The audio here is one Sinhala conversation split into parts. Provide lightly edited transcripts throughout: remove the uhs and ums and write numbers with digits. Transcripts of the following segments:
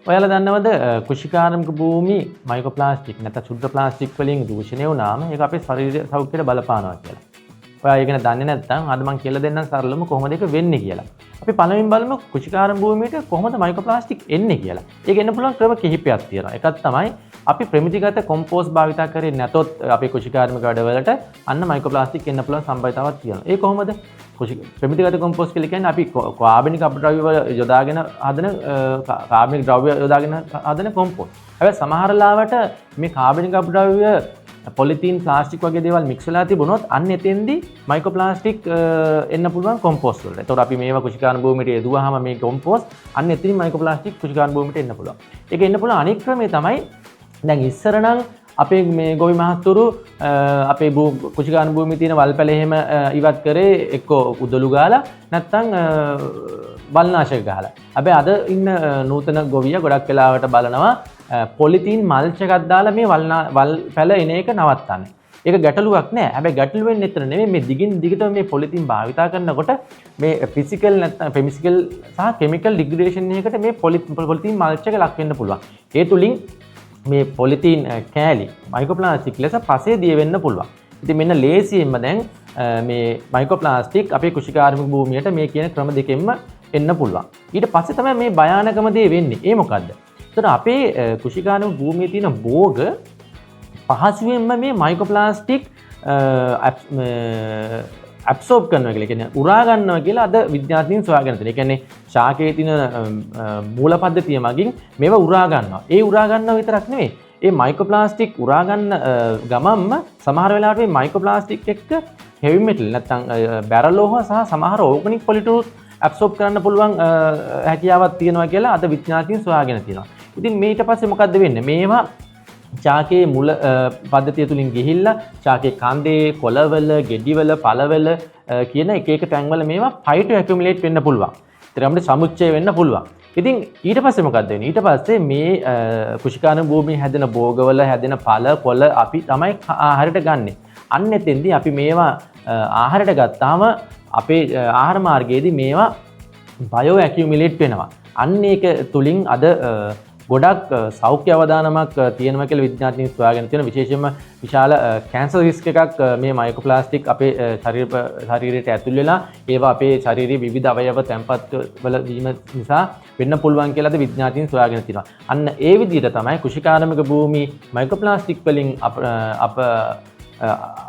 ඔයාලා දන්නවද කුෂිකාරම්ක භූමි මයික්‍රෝප්ලාස්ටික් නැත්නම් ශුද්ධ ප්ලාස්ටික් වලින් දූෂණය වුණාම ඒක අපේ ශරීර සෞඛ්‍යයට බලපානවා කියලා. ඔයා ඒක දන්නේ නැත්නම් අද මම කියලා දෙන්නම් සරලවම කොහොමද ඒක වෙන්නේ කියලා. අපි පළවෙනිම බලමු කුෂිකාරම් භූමියට කොහොමද මයික්‍රෝප්ලාස්ටික් එන්නේ කියලා. ඒක එන්න පුළුවන් ක්‍රම කිහිපයක් තියෙනවා. එකක් තමයි අපි ප්‍රමිතිගත කොම්පෝස්ට් භාවිත කරේ නැතොත් අපේ කුෂිකාර්මික වැඩවලට අන්න මයික්‍රෝප්ලාස්ටික් එන්න පුළුවන් සම්භාවිතාවක් තියෙනවා. ඒ කොහොමද? ප්‍රමිතිගත කොම්පෝස්ට් කියලා කියන්නේ අපි කාබනික අපද්‍රව්‍ය යොදාගෙන හදන කාබනික ද්‍රව්‍ය යොදාගෙන හදන කොම්පෝස්ට්. හැබැයි සමහර ලාවට මේ කාබනික අපද්‍රව්‍ය පොලිතීන් ප්ලාස්ටික් වගේ දේවල් මික්ස් වෙලා තිබුණොත් අන්න එතෙන්දී මයික්‍රෝප්ලාස්ටික් එන්න පුළුවන් කොම්පෝස්ට් වලට. ඒතකොට අපි මේවා කුෂිකාර්ම භූමියට යදුවාම මේ කොම්පෝස්ට් අන්න එතනින් මයික්‍රෝප්ලාස්ටික් කුෂිකාර්ම භූමියට එන්න පුළුවන්. ඒක එන්න පුළුවන් අනෙක් ක්‍රමය තමයි දැන් ඉස්සර නම් අපේ මේ ගොවි මහත්තුරු අපේ කුෂිකාර්ම භූමියේ තියෙන වල්පැල එහෙම ඉවත් කරේ එක්ක උදළු ගාලා නැත්නම් වල්නාශක ගහලා. හැබැයි අද ඉන්න නූතන ගොවියා ගොඩක් වෙලාවට බලනවා පොලිතීන් මල්ච් එකක් දාලා මේ වල්පැල එන එක නවත්තන්න. ඒක ගැටලුවක් නෑ. හැබැයි ගැටලුව වෙන්නේ එතන නෙමෙයි මේ දිගින් දිගටම මේ පොලිතීන් භාවිතා කරනකොට මේ ෆිසිකල් නැත්නම් ෆිසිකල් සහ කෙමිකල් ඩිග්‍රේඩේෂන් එකකට මේ පොලිතීන් මල්ච් එක ලක් වෙන්න පුළුවන්. ඒ තුලින් මේ පොලිතීන් කෑලි මයික්‍රෝප්ලාස්ටික් ලෙස පසේ දිය වෙන්න පුළුවන්. ඉතින් මෙන්න ලේසියෙන්ම දැන් මේ මයික්‍රෝප්ලාස්ටික් අපේ කුෂිකාර්මික භූමියට මේ කියන ක්‍රම දෙකෙන්ම එන්න පුළුවන්. ඊට පස්සේ තමයි මේ භයානකම දේ වෙන්නේ. ඒ මොකද්ද? එතන අපේ කුෂිකාර්මික භූමියේ තියෙන භෝග පහසුවෙන්ම මේ මයික්‍රෝප්ලාස්ටික් ඇබ්සෝබ් කරනවා කියලා කියන්නේ උරා ගන්නවා කියලා අද විද්‍යාඥයින් සොයාගෙන තියෙනවා. ඒ කියන්නේ ශාකයේ තියෙන මූල පද්ධතිය මගින් මේවා උරා ගන්නවා. ඒ උරා ගන්නව විතරක් නෙවෙයි. ඒ මයික්‍රෝප්ලාස්ටික් උරා ගන්න ගමම්ම සමහර වෙලාවට මේ මයික්‍රෝප්ලාස්ටික් එක්ක හෙවි මෙටල් නැත්නම් බැරලෝහ සහ සමහර ඕගනික් පොලිටූස් ඇබ්සෝබ් කරන්න පුළුවන් හැකියාවක් තියෙනවා කියලා අද විද්‍යාඥයින් සොයාගෙන තියෙනවා. ඉතින් ඊට පස්සේ මොකද්ද වෙන්නේ? මේවා චාකයේ මුල පද්ධතිය තුලින් ගිහිල්ලා චාකයේ කන්දේ කොළවල ගෙඩිවල පළවල කියන එක එක තැන්වල මේවා ෆයිටෝ ඇකියුමුලේට් වෙන්න පුළුවන්. ඒතර අපිට සමුච්චය වෙන්න පුළුවන්. ඉතින් ඊට පස්සේ මොකක්ද වෙන්නේ? ඊට පස්සේ මේ කුෂිකාර්ම භූමියේ හැදෙන භෝගවල හැදෙන පළ කොළ අපි තමයි ආහාරයට ගන්නෙ. අන්න එතෙන්දී අපි මේවා ආහාරයට ගත්තාම අපේ ආහාර මාර්ගයේදී මේවා බයෝ ඇකියුමුලේට් වෙනවා. අන්න ඒක තුලින් අද ගොඩක් සෞඛ්‍ය අවදානමක් තියෙනවා කියලා විද්‍යාඥයන් සොයාගෙන තියෙන විශේෂයෙන්ම විශාල කැන්සර් රිස්ක් එකක් මේ මයික්‍රෝප්ලාස්ටික් අපේ ශරීරයට ඇතුල් වෙලා ඒවා අපේ ශරීරයේ විවිධ අවයව තැන්පත් වල වීම නිසා වෙන්න පුළුවන් කියලාද විද්‍යාඥයන් සොයාගෙන තියෙනවා. අන්න ඒ විදිහට තමයි කුෂිකාර්මික භූමි මයික්‍රෝප්ලාස්ටික් වලින්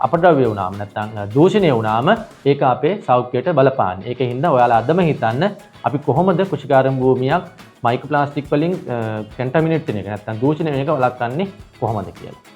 අපද්‍රව්‍ය වුණාම නැත්නම් දූෂණය වුණාම ඒක අපේ සෞඛ්‍යයට බලපාන්නේ. ඒකින් හින්දා ඔයාලා අදම හිතන්න අපි කොහොමද කුෂිකාර්ම භූමියක් මයික්‍රෝප්ලාස්ටික් වලින් කන්ටමිනේට් වෙන එක නැත්නම් දූෂණය වෙන එක වළක්වන්නේ කොහොමද කියලා.